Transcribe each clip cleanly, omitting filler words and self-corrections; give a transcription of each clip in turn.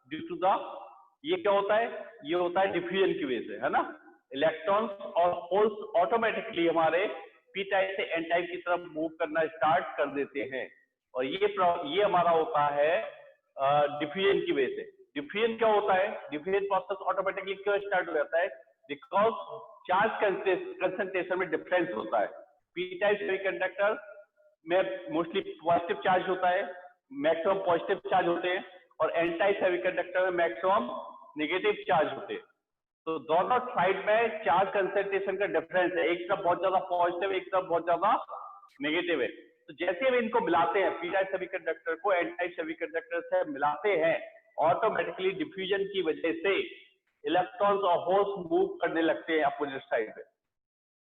Due to the, ये क्या होता है, ये होता है डिफ्यूजन की वजह से, है ना। इलेक्ट्रॉन्स और होल्स ऑटोमेटिकली हमारे पी टाइप से एन टाइप की तरफ मूव करना स्टार्ट कर देते हैं, और ये हमारा होता है डिफ्यूजन की वजह से। डिफ्यूजन क्या होता है, डिफ्यूजन प्रोसेस ऑटोमेटिकली क्यों स्टार्ट हो जाता है, बिकॉज चार्ज कंसंट्रेशन में डिफरेंस होता है। पी टाइप सेमीकंडक्टर में मोस्टली पॉजिटिव चार्ज होता है, मैक्सिमम पॉजिटिव चार्ज होते हैं, और एन टाइप सेमीकंडक्टर में मैक्सिमम नेगेटिव चार्ज होते हैं। तो दोनों साइड में चार्ज कंसंट्रेशन का डिफरेंस है, एक तरफ बहुत ज्यादा पॉजिटिव, एक तरफ बहुत ज्यादा नेगेटिव है। तो जैसे हम इनको मिलाते हैं, पी टाइप सेमीकंडक्टर को एन टाइप सेमीकंडक्टर से मिलाते हैं, ऑटोमेटिकली डिफ्यूजन की वजह से इलेक्ट्रॉन्स और होल्स मूव करने लगते हैं अपोजिट साइड पे।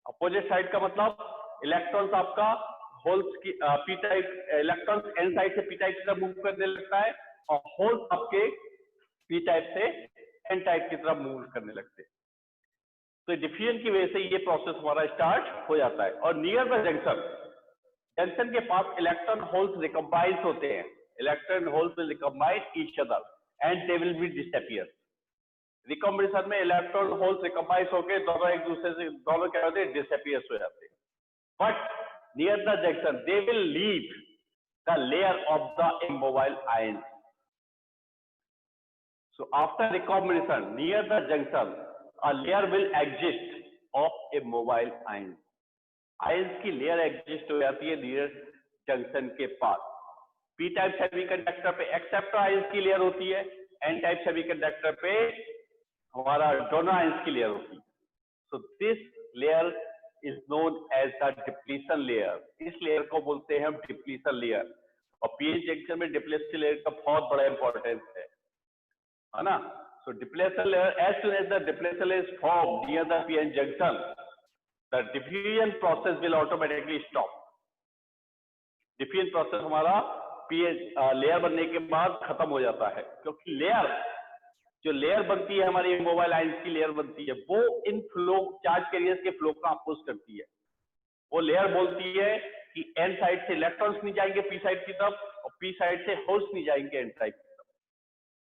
अपोजिट साइड का मतलब इलेक्ट्रॉन्स आपका होल्स की P type, electrons N side से पी टाइप की तरफ मूव करने लगता है, और होल्स आपके पी टाइप से एन टाइप की तरफ मूव करने लगते हैं। तो डिफ्यूजन की वजह से ये प्रोसेस हमारा स्टार्ट हो जाता है। और नियर द जंक्शन, जंक्शन के पास इलेक्ट्रॉन होल्स रिकम्बाइन होते हैं, electron holes will recombine each other and they will be disappear. Recombination में इलेक्ट्रॉन होल्स रिकम्बाइन होकर दोनों एक दूसरे से, दोनों क्या होते हैं, डिसअपियर हो जाते हैं। But near the junction they will leave the layer of the immobile ion. So after recombination near the junction, a layer will exist of a mobile ion. Ions की लेयर एग्जिस्ट हो जाती है near junction के पास। P type semiconductor पे acceptor ions की layer होती है, N type semiconductor पे हमारा डोनर आयंस की लेयर होती है। So this layer is known as the depletion layer. इस लेयर को बोलते हैं हम डिप्लीशन लेयर, और पीएन जंक्शन में डिप्लीशन लेयर का बहुत बड़ा इंपॉर्टेंस है ना। So depletion layer, as soon as the depletion layer is formed near the PN junction, the diffusion process will automatically stop. Diffusion process हमारा PN लेयर बनने के बाद खत्म हो जाता है, क्योंकि लेयर, जो लेयर बनती है हमारी मोबाइल आयंस की लेयर बनती है, वो इन फ्लो चार्ज कैरियर्स के फ्लो का अपोज करती है। वो लेयर बोलती है कि एन साइड से इलेक्ट्रॉन्स नहीं जाएंगे पी साइड की तरफ, और पी साइड से होल्स नहीं जाएंगे एन साइड,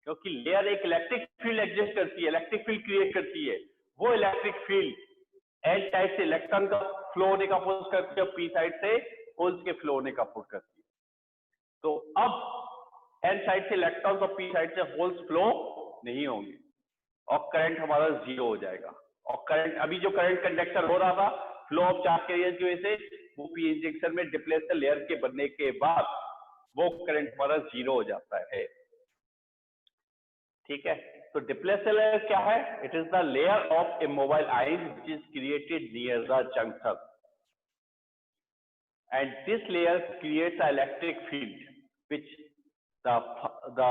क्योंकि लेयर एक इलेक्ट्रिक फील्ड एग्जिस्ट करती है, इलेक्ट्रिक फील्ड क्रिएट करती है। वो इलेक्ट्रिक फील्ड एन साइड से इलेक्ट्रॉन का फ्लो होने का अपोज करती है, और पी साइड से होल्स के फ्लो होने का अपोज करती है। तो अब एन साइड से इलेक्ट्रॉन्स और पी साइड से होल्स फ्लो नहीं होंगे, और करंट हमारा जीरो हो जाएगा। और करंट, अभी जो करंट कंडक्शन हो रहा था फ्लो ऑफ चार्ज कैरियर की वजह से, वो पी इंजेक्शन में डिप्लेशन लेयर के बनने के बाद वो करंट हमारा जीरो हो जाता है। ठीक है, तो डिप्लेशन लेयर क्या है? It is the layer of immobile ion which is created near the junction, and this layer creates a electric field which the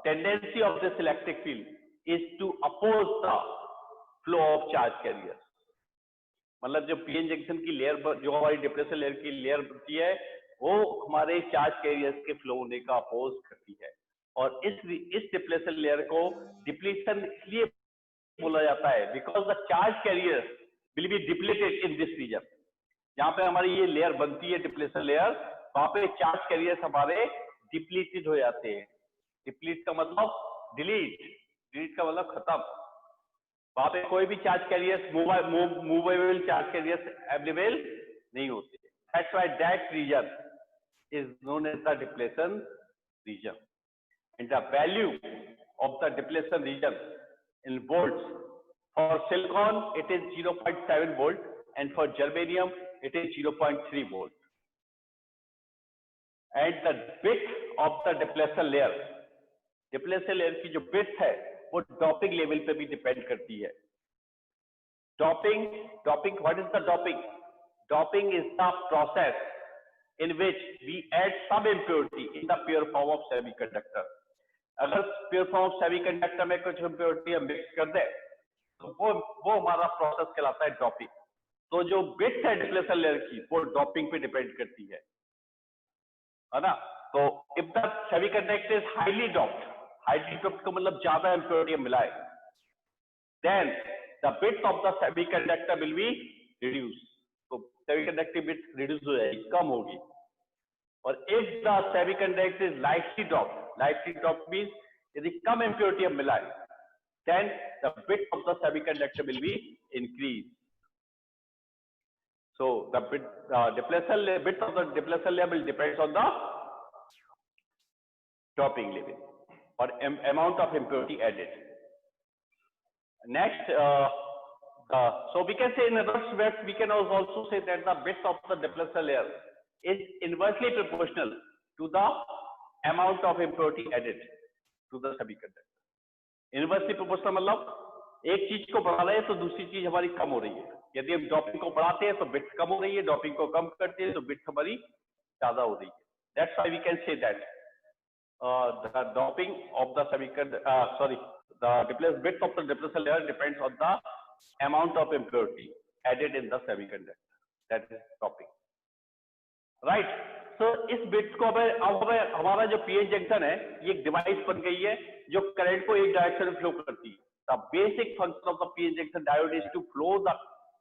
tendency of this electric field is to oppose the flow of charge carriers. मतलब जो PN junction की layer, जो हमारी depletion layer की layer बनती है, वो हमारे चार्ज कैरियर्स के फ्लो होने का अपोज करती है। और इस डिप्लेशन लेयर को डिप्लीशन इसलिए बोला जाता है because the charge carriers will be depleted in this region. जहां पे हमारी ये लेयर बनती है डिप्लेशन लेयर, वहां पे चार्ज कैरियर्स हमारे डिप्लीटेड हो जाते हैं। डिप्लीट का मतलब डिलीट, डिलीट का मतलब खत्म। वहां पे कोई भी charge carriers, movable charge carriers available नहीं होते। That's why that region is known as the depletion region, and the value of the depletion region in volts, for silicon it is 0.7 volt, and for germanium it is 0.3 volt. And the width of the depletion layer, depletion layer की जो width है वो doping level पे भी depend करती है। Doping, what is the doping? Doping is the process in which we add some impurity in the pure form of semiconductor. अगर pure form of semiconductor में कुछ इम्प्योरिटी मिक्स कर दे तो वो हमारा प्रोसेस कहलाता है डॉपिंग। तो जो विड्थ है डिप्लेशन लेयर की, वो डॉपिंग पे डिपेंड करती है ना। तो if the semiconductor is highly doped का मतलब ज्यादा इम्प्योरिटी मिलाए, then the width of the semiconductor will be reduce. तो सेमीकंडक्टिव विड्थ रिड्यूस हो जाएगी, कम होगी। और if the semiconductor is lightly doped means यदि कम इम्प्योरिटी हम मिलाएं, then the width of the semiconductor will be increased. So the width of the depletion level depends on the doping level or amount of impurity added. Next, so we can say in other words, we can also say that the width of the depletion layer is inversely proportional to the amount of impurity added to the semiconductor. Inversely proportional मतलब एक चीज को बढ़ा रहे हैं तो दूसरी चीज हमारी कम हो रही है। यदि हम डॉपिंग को बढ़ाते हैं तो बिट्स कम हो रही है, डॉपिंग को कम करते हैं तो बिट्स हमारी ज्यादा हो रही है। That's why we can say that the doping of the sorry the width of the depletion layer depends on the amount of impurity added in the semiconductor, that is doping, right? तो इस bits को अब हमारा जो PN junction है ये एक device बन गई है जो करंट को एक डायरेक्शन में फ्लो करती है। The basic function of the PN junction diode is to flow the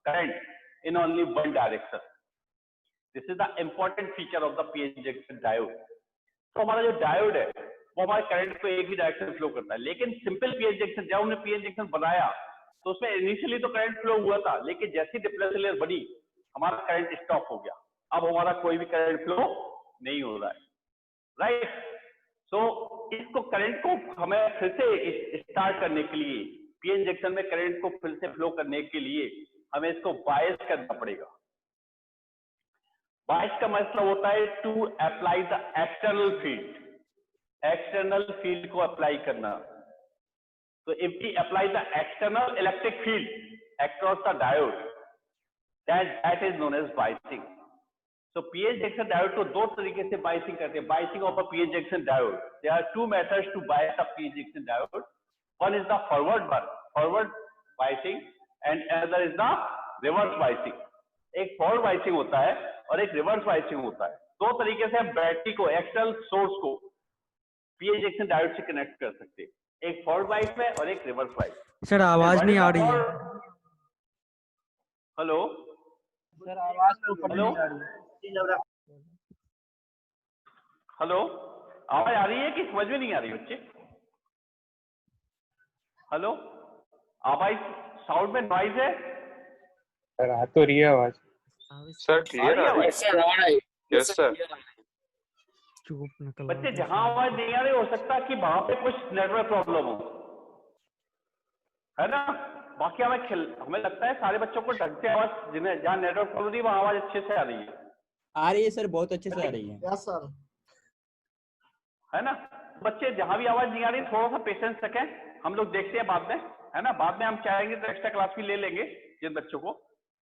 current in only one direction. This is the important feature of the PN junction diode. तो हमारा जो डायोड है वो हमारे करंट को एक ही डायरेक्शन में फ्लो करता है। लेकिन सिंपल पीएन जंक्शन, जब हमने पीएन जंक्शन बनाया तो उसमें इनिशियली तो करंट फ्लो हुआ था, लेकिन जैसी डिप्लेशन लेयर बनी हमारा करंट स्टॉप हो गया। अब हमारा कोई भी करंट फ्लो नहीं हो रहा है, राइट? सो इसको करंट को हमें फिर से स्टार्ट करने के लिए, पीएन जंक्शन में करंट को फिर से फ्लो करने के लिए हमें इसको बायस करना पड़ेगा। बायस का मतलब होता है to apply the external field, external field को अप्लाई करना। तो if we apply the external electric field across the diode, that is known as biasing. तो पीएन जंक्शन डायोड को दो तरीके से बायसिंग करते हैं। Biasing of a PN junction diode, there are two methods to bias a PN junction diode. One is the forward biasing and another is the reverse biasing. एक forward biasing होता है और एक रिवर्स बायसिंग होता है। दो तरीके से हम बैटरी को, एक्सटर्नल सोर्स को पीएन जंक्शन डायोड से कनेक्ट कर सकते हैं, एक फॉरवर्ड बायस में और एक रिवर्स बायस। सर आवाज नहीं आ रही है। हेलो सर, आवाज तो ऊपर नहीं आ रही है। हेलो, आवाज आ रही है कि समझ में नहीं आ रही बच्चे? हेलो, आवाज, साउंड में नॉइज है? सर आ तो रही है आवाज। सर क्लियर आ रही है? Yes sir. चुप निकल। बच्चे जहां आवाज नहीं आ रही, हो सकता है कि वहां पे कुछ नेटवर्क प्रॉब्लम हो, है ना? बाकी हमें लगता है सारे बच्चों को ढंग से आवाज, जिन्हें जहाँ नेटवर्क प्रॉब्लम नहीं वहां आवाज अच्छे से आ रही है। आ रही है सर, बहुत अच्छे से आ रही है। Yes sir. है ना? बच्चे जहां भी आवाज नहीं आ रही थोड़ा सा पेशेंस रखें, हम लोग देखते हैं बाद में, है ना? बाद में हम चाहेंगे तो एक्स्ट्रा क्लास भी ले लेंगे जिन बच्चों को,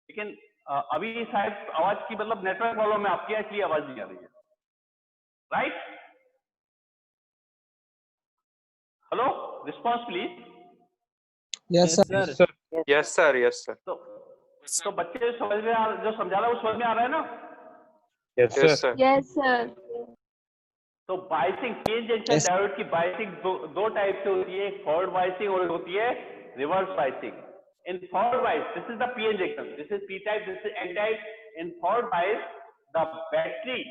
लेकिन अभी शायद आवाज की मतलब नेटवर्क प्रॉब्लम है आपकी, इसलिए आवाज नहीं आ रही है, right? Hello, response please. Yes sir. Yes sir, yes sir. तो बच्चे समझ में जो समझा रहा है वो समझ में आ रहा है ना? Yes sir. Yes sir. तो बायसिंग, पीएन जंक्शन डायोड की बायसिंग दो टाइप से होती है, एक फॉरवर्ड बायसिंग और होती है reverse biasing. In forward bias, this is the PN junction, this is P type, this is an type. In forward bias the battery,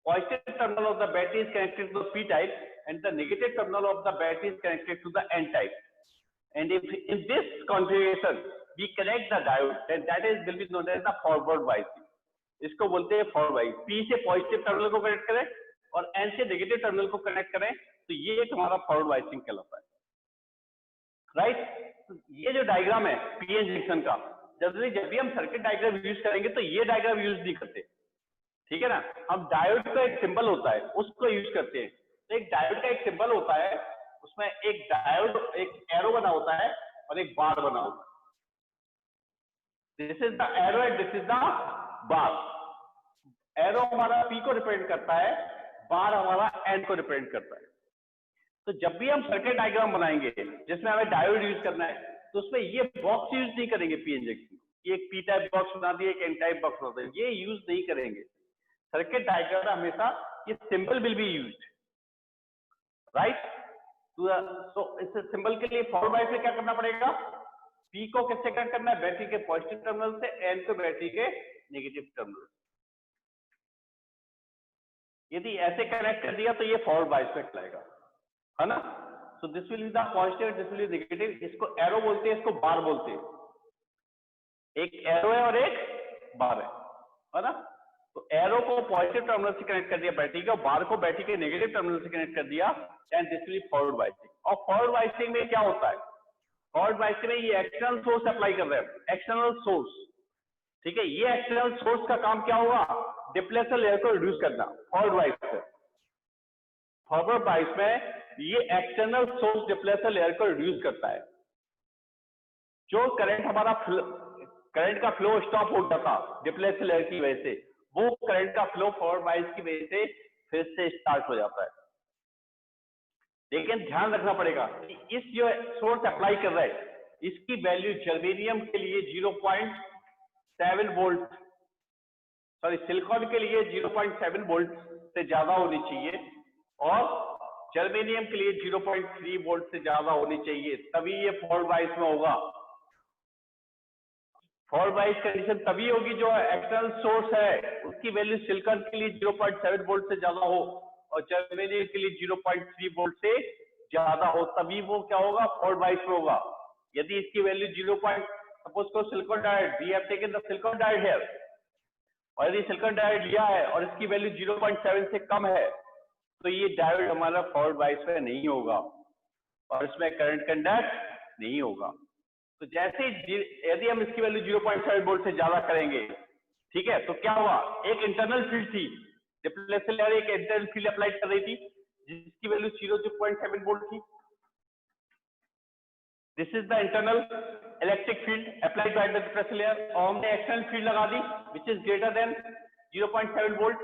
positive terminal of the battery is connected to the p type and the negative terminal of the battery is connected to the n type. And if in this configuration we connect the diode, then that is will be known as the forward biasing. इसको बोलते हैं forward bias. P से positive terminal को connect करें और N से negative terminal को connect करें तो ये हमारा फॉरवर्ड बायसिंग कहलाता है, राइट? ये जो डायग्राम है पीएन जंक्शन का, जब भी हम सर्किट डायग्राम यूज करेंगे तो ये डायग्राम यूज नहीं करते, ठीक है ना? हम डायोड का एक सिंबल होता है उसको यूज करते हैं। तो एक डायोड का एक सिंबल होता है, उसमें एक डायोड, एक एरो बना होता है और एक बार बना होता है। This is the arrow and this is the bar. Arrow हमारा P को रिप्रेजेंट करता है, बार हमारा N को रिप्रेजेंट करता है। तो जब भी हम सर्किट डायग्राम बनाएंगे जिसमें हमें डायोड यूज करना है तो उसमें ये बॉक्स यूज नहीं करेंगे पीएन जंक्शन, एक पी टाइप बॉक्स बना दिया, एक एन टाइप बॉक्स बना दिया, ये यूज नहीं करेंगे। सर्किट डायग्राम में हमेशा ये symbol will be used, right? तो इस सिंबल के लिए फॉरवर्ड बायस में क्या करना पड़ेगा? P को किससे कनेक्ट करना है? बैटरी के पॉजिटिव टर्मिनल से, N को बैटरी के नेगेटिव टर्मिनल। यदि ऐसे कनेक्ट कर दिया तो ये फॉरवर्ड बायस में कहलाएगा। है ना? So this will be the positive, this will be negative. इसको एरो बोलते हैं, इसको बार बोलते हैं। एक एरो है और एक बार है ना? तो एरो को पॉजिटिव टर्मिनल से कनेक्ट कर दिया बैटरी के, और बार को बैटरी के नेगेटिव टर्मिनल से कनेक्ट कर दिया, and this will be forward biasing. और फॉरवर्ड बायसिंग में क्या होता है? फॉरवर्ड बायसिंग में ये एक्सटर्नल सोर्स अप्लाई कर रहे हैं, एक्सटर्नल सोर्स, ठीक है? ये एक्सटर्नल सोर्स का काम क्या होगा? डिप्लेसर लेयर को रिड्यूस करना। फॉरवर्ड बायस से, फॉरवर्ड बायस में ये एक्सटर्नल सोर्स डिप्लेसर लेयर को रिड्यूस करता है। जो करंट हमारा करंट का फ्लो स्टॉप हो गया था डिप्लेसर लेयर की वजह से, वो करंट का फ्लो फॉरवर्ड बायस की वजह से फिर से स्टार्ट हो जाता है। लेकिन ध्यान रखना पड़ेगा कि इस जो सोर्स अप्लाई कर रहा है, इसकी वैल्यू जर्मेनियम के लिए 0.7 वोल्ट, सॉरी सिलिकॉन के लिए 0.7 वोल्ट से ज्यादा होनी चाहिए, और जर्मेनियम के लिए 0.3 वोल्ट से ज्यादा होनी चाहिए, तभी ये फॉरवर्ड बायस में होगा। फॉरवर्ड बायस कंडीशन तभी होगी जो एक्सटर्नल सोर्स है उसकी वैल्यू सिलिकॉन के लिए 0.7 वोल्ट से ज्यादा हो और जर्मेनियम के लिए 0.3 वोल्ट से ज्यादा हो, तभी वो क्या होगा? फॉरवर्ड बायस में होगा। यदि इसकी वैल्यू 0. सपोज को silicon diode, we have taken the silicon diode here, और यदि सिलिकॉन डायोड लिया है और इसकी वैल्यू 0.7 से कम है, तो ये डायोड हमारा फॉरवर्ड बायस में नहीं होगा और इसमें करंट कंडक्ट नहीं होगा। तो जैसे यदि हम इसकी वैल्यू 0.7 वोल्ट से ज्यादा करेंगे, ठीक है, तो क्या हुआ? एक इंटरनल फील्ड थी, डिप्लेसर लेयर एक इंटरनल फील्ड अप्लाई कर रही थी जिसकी वैल्यू 0.7 वोल्ट थी। This is the internal electric field applied by the depletion layer, और हमने एक्सटर्नल फील्ड लगा दी which is greater than 0.7 volt.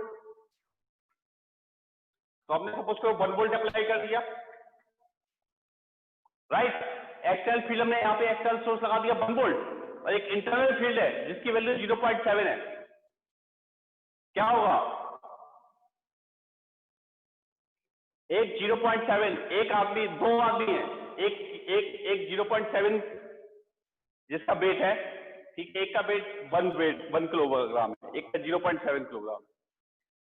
तो हमने सपोज को 1 वोल्ट अप्लाई कर दिया, राइट? एक्सटर्नल फील्ड हमने यहाँ पे एक्सटर्नल सोर्स लगा दिया 1 वोल्ट, और एक इंटरनल फील्ड है जिसकी वैल्यू 0.7 है। क्या होगा? एक 0.7, एक आदमी, 2 आदमी है, एक 0.7 जिसका वेट है, ठीक, एक का वेट 1 किलोग्राम है, एक का 0.7 किलोग्राम।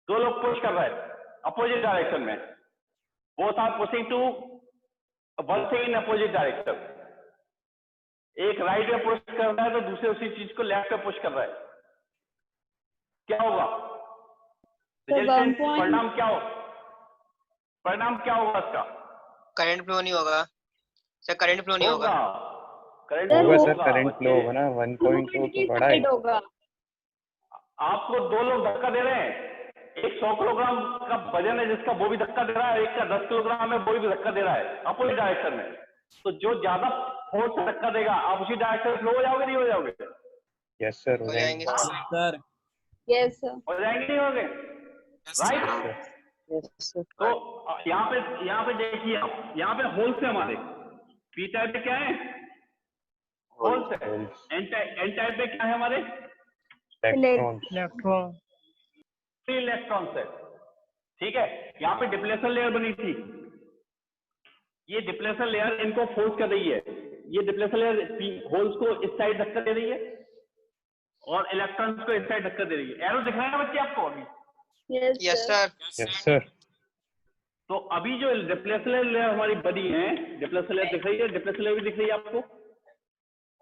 2 लोग पुश कर रहे हैं अपोजिट डायरेक्शन में, both are pushing to one thing in opposite direction. एक राइट में पुश कर रहा है तो दूसरे उसी चीज को लेफ्ट में पुश कर रहा है। क्या होगा? परिणाम क्या हो? परिणाम क्या होगा इसका? करंट फ्लो नहीं होगा सर, करंट फ्लो नहीं होगा। करंट होगा सर, करंट फ्लो होगा ना, 1.2 तो बड़ा है। आपको 2 लोग धक्का दे रहे हैं, एक 100 किलोग्राम का वजन है जिसका वो भी धक्का दे रहा है, एक का 10 किलोग्राम है वो भी धक्का दे रहा है अपोजिट डायरेक्शन में। तो जो ज्यादा फोर्स से धक्का देगा आप उसी डायरेक्शन फ्लो हो जाओगे, नहीं हो जाओगे? यस सर, हो जाएंगे सर। यस सर, हो जाएंगे, नहीं होगे? राइट? तो यहाँ पे देखिए आप, यहाँ पे होल्स है हमारे। पी टाइप पे क्या है? होल्स है। एन टाइप पे क्या है हमारे? इलेक्ट्रॉन। फ्री इलेक्ट्रॉन्स है, ठीक है। यहाँ पे डिप्लेसर लेयर बनी थी, ये डिप्लेसर लेयर इनको फोर्स कर रही है, ये डिप्लेसर लेयर होल्स को इस साइड धक्का दे रही है और इलेक्ट्रॉन्स को इस साइड धक्का दे रही है। एरो दिख रहा है बच्चे आपको अभी? Yes sir. Yes sir. तो अभी जो डिप्लेसर लेयर हमारी बनी है, डिप्लेसर लेयर दिख रही है, डिप्लेसर लेयर भी दिख रही है आपको?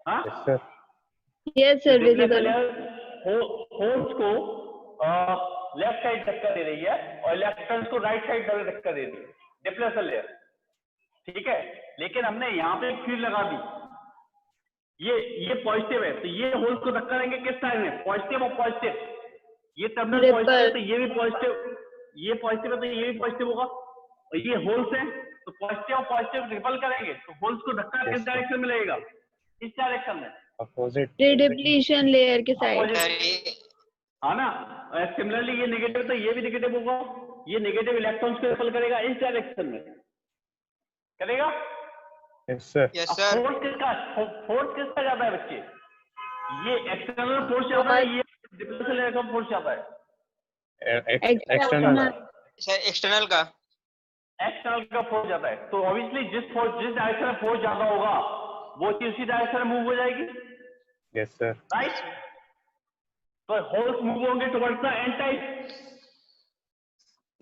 हाँ yes sir. Yes sir, visible. Holes को लेफ्ट साइड धक्का दे रही है और इलेक्ट्रॉन्स को राइट साइड धक्का दे रही है, डिप्लेसर लेयर, ठीक है। लेकिन हमने यहाँ पे एक फील्ड लगा दी, ये पॉजिटिव है, तो ये होल्स को धक्का देंगे किस साइड में? पॉजिटिव और पॉजिटिव। ये टर्मिनल पॉजिटिव है तो ये भी पॉजिटिव, ये पॉजिटिव है तो ये भी पॉजिटिव होगा, और ये होल्स है तो पॉजिटिव और पॉजिटिव रिपल करेंगे तो होल्स को धक्का किस डायरेक्शन में लगेगा? इस डायरेक्शन में, अपोजिट डिप्लीशन लेयर के साइड, है ना। सिमिलरली ये नेगेटिव तो ये भी नेगेटिव होगा, ये नेगेटिव इलेक्ट्रॉन्स को रिपल करेगा इस डायरेक्शन में, करेगा? Yes sir. Yes sir. Force किसका ज्यादा है बच्चे? ये एक्सटर्नल फोर्स ज्यादा है, ये डिप्लेसर लेयर का फोर्स ज्यादा है? एक्सटर्नल सर, एक्सटर्नल का फोर्स ज्यादा है। तो ऑब्वियसली जिस डायरेक्शन में फोर्स ज्यादा होगा वो चीज उसी डायरेक्शन में मूव हो जाएगी। Yes sir. राइट? तो होल्स मूव होंगे towards the N type.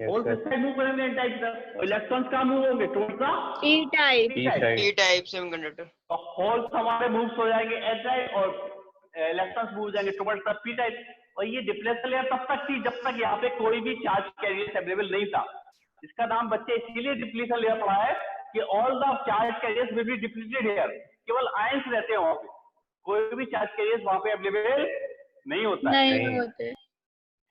Yes, holes sir. इस साइड मूव करेंगे एन टाइप की तरफ, इलेक्ट्रॉन्स कहाँ मूव होंगे towards the P type. P side. P type semiconductor. तो होल्स हमारे मूव हो जाएंगे एन टाइप और इलेक्ट्रॉन्स मूव जाएंगे टुवर्ड्स द पी टाइप। और ये डिप्लेशन लेयर तब तक थी जब तक यहाँ पे कोई भी चार्ज कैरियर अवेलेबल नहीं था। इसका नाम बच्चे इसीलिए डिप्लीशन लेयर पढ़ा है कि all the charge carriers will be depleted here, केवल आयंस रहते हैं वहां पे, कोई भी चार्ज कैरियर्स वहां पे अवेलेबल नहीं होता है। नहीं नहीं। होते।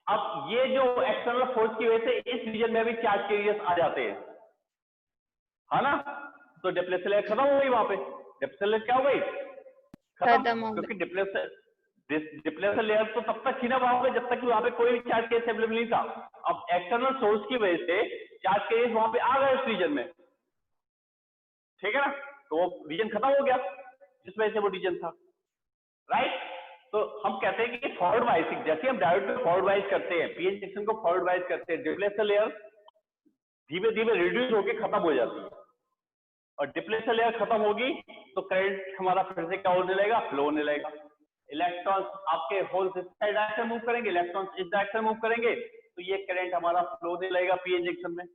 अब ये जो एक्सटर्नल फोर्स की वजह से इस रीजन में भी चार्ज कैरियर्स आ जाते हैं, है ना। तो डिप्लेशन लेयर खत्म हो गई वहां पे, डिप्लेशन लेयर क्या हो गई, खत्म हो क्योंकि डिप्लेशन लेयर तो तब तक थी ना वहां पे जब तक कि वहां पे कोई भी चार्ज कैरियर अवेलेबल नहीं था। अब एक्सटर्नल सोर्स की वजह से चार्ज कैरियर्स वहां पे आ गए उस रीजन में, ठीक है ना। तो वो रीजन खत्म हो गया जिस वजह से वो रीजन था, राइट। तो हम कहते हैं कि फॉरवर्ड बायसिंग, जैसे हम डायोड में फॉरवर्ड बायस करते हैं, पीएन जंक्शन को फॉरवर्ड बायस करते हैं, डिप्लेशन लेयर धीमे धीमे रिड्यूस होकर खत्म हो जाती है और डिप्लेशन लेयर खत्म होगी तो करंट हमारा फिर से क्या होने लगेगा, फ्लो होने लगेगा। इलेक्ट्रॉन्स आपके होल्स इस डायरेक्शन मूव करेंगे, इलेक्ट्रॉन्स इस डायरेक्शन मूव करेंगे, तो ये करंट हमारा फ्लो होने लगेगा पीएन जंक्शन में,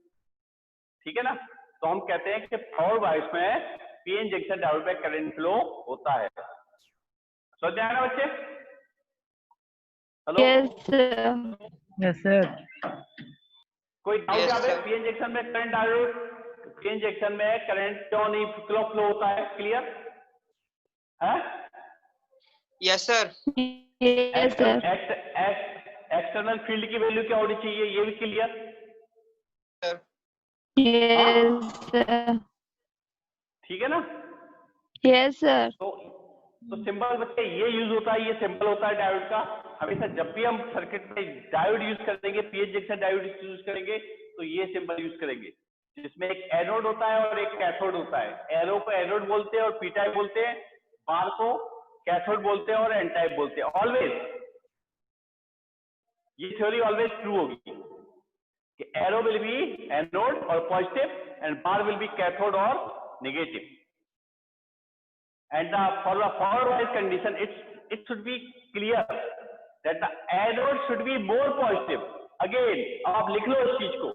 ठीक है ना। तो हम कहते हैं कि फॉरवर्ड बायस में पीएन जंक्शन डायोड में करंट फ्लो होता है। समझ में आया ना बच्चे? Hello, Yes sir. Yes sir. कोई डाउट Yes, यहाँ पे? sir. पीएन जंक्शन में करंट डायोड, पीएन जंक्शन में करंट क्यों नहीं फ्लो होता है, क्लियर है? Yes sir. Yes sir. External field की वैल्यू क्या होनी चाहिए, ये भी क्लियर? Yes sir. ठीक है ना। Yes sir. तो सिंबल बच्चे ये यूज होता है, ये सिंबल होता है डायोड का। हमेशा जब भी हम सर्किट में डायोड यूज करेंगे, पीएन जंक्शन डायोड यूज करेंगे, तो ये सिंबल यूज करेंगे, जिसमें एक एनोड होता है और एक कैथोड होता है। एरो को एनोड बोलते हैं और पी टाइप बोलते हैं, बार को कैथोड बोलते हैं और एन टाइप बोलते हैं। ऑलवेज ये थ्योरी ऑलवेज ट्रू होगी कि एरो विल बी एनोड और positive and bar will be cathode और negative. And for the forward bias condition, it should be clear that the anode should be more positive. Again, अब आप लिख लो इस चीज को,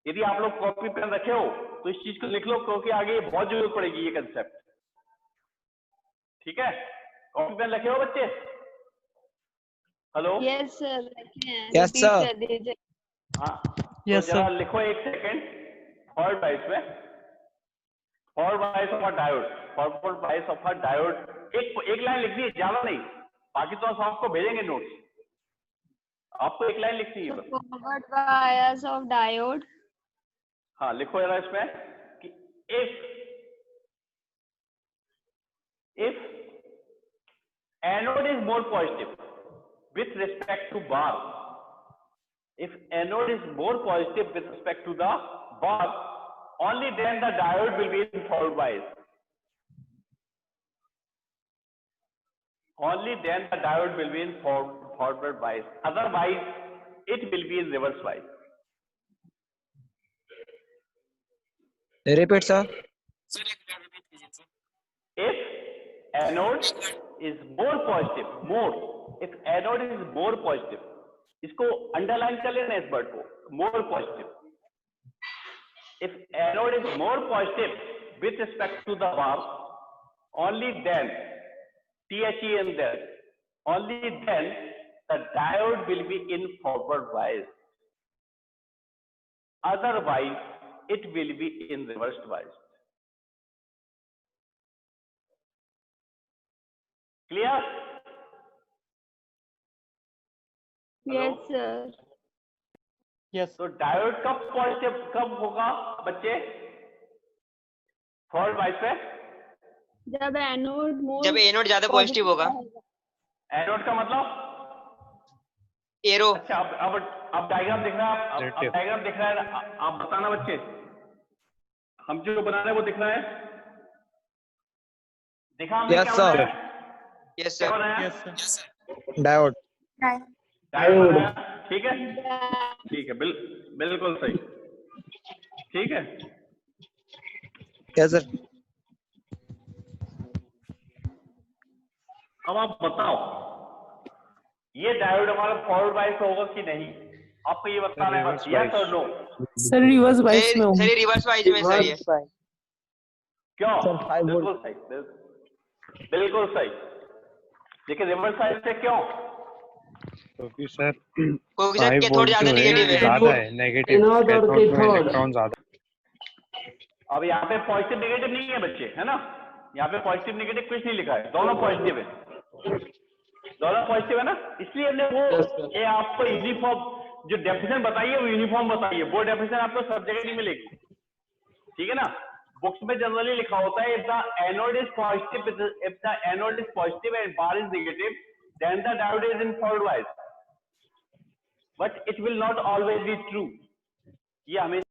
यदि आप लोग कॉपी पेन रखे हो तो इस चीज को लिख लो, क्योंकि आगे बहुत जरूरत पड़ेगी ये कंसेप्ट, ठीक है। कॉपी पेन रखे हो बच्चे? Hello, Yes sir. Yes, sir. Repeat कर दीजिए। हाँ, Yes, तो जरा sir. लिखो एक सेकेंड। फॉरवर्ड बायस में forward bias of a diode, forward bias of a diode, एक लाइन लिख दी, ज्यादा नहीं, बाकी तो हम आपको भेजेंगे नोट्स, आपको एक लाइन लिखनी है बस। Forward bias of diode. हाँ लिखो जरा इसमें कि if anode is more positive with respect to bar, if anode is more positive with respect to the bar, only then the diode will be in forward bias. Only then the diode will be in forward bias. Otherwise, it will be in reverse bias. Repeat, sir. If anode is more positive, if anode is more positive, इसको underline कर लेना इस word को, more positive. If anode is more positive with respect to the bar, only then, THE in there, only then the diode will be in forward bias. Otherwise, it will be in reverse bias. Clear? Yes sir. Yes तो diode कब positive कब होगा बच्चे, forward bias पे? जब anode मोर जब anode ज्यादा positive होगा। एनोड का मतलब? एरो। अच्छा, अब डायग्राम दिख रहा है, अब डायग्राम दिख रहा है, आप बताना बच्चे, हम जो बना रहे हैं वो दिख रहा है, दिखा हमने? Yes, क्या sir. बनाया? यस क्या सर। बनाया? Yes sir. Diode. डायोड बनाया, ठीक है, ठीक है, बिल्कुल सही, ठीक है। Yes, sir. अब आप बताओ, ये डायोड हमारा फॉरवर्ड बायस होगा कि नहीं? आपको ये बताना है reverse यस और bias. No. Sir reverse bias में हूँ। सर ये रिवर्स वाइज में सर ये क्यों? Sir, 5 बिल्कुल सही, बिल्कुल सही। देखिए रिवर्स साइड से क्यों? क्योंकि सर क्योंकि सर 5 कैथोड वोल्ट ज्यादा जो नेगेटिव है है। ज्यादा है नेगेटिव, एनोड और कैथोड में कैथोड। इलेक्ट्रॉन ज्यादा। अब यहाँ पे पॉजिटिव नेगेटिव नहीं है बच्चे, है ना? यहाँ पे पॉजिटिव नेगेटिव कुछ नहीं लिखा है, दोनों पॉजिटिव है, दोनों पॉजिटिव है ना? इसलिए हमने वो ये आपको यूनिफॉर्म जो डेफिनेशन बताई है वो यूनिफॉर्म बताइए, वो डेफिनेशन आपको सब जगह नहीं मिलेगी, ठीक है ना? बुक्स में जनरली लिखा होता है if the anode is positive and bar is negative then the diode is in forward bias, but it will not always be true. ये हमें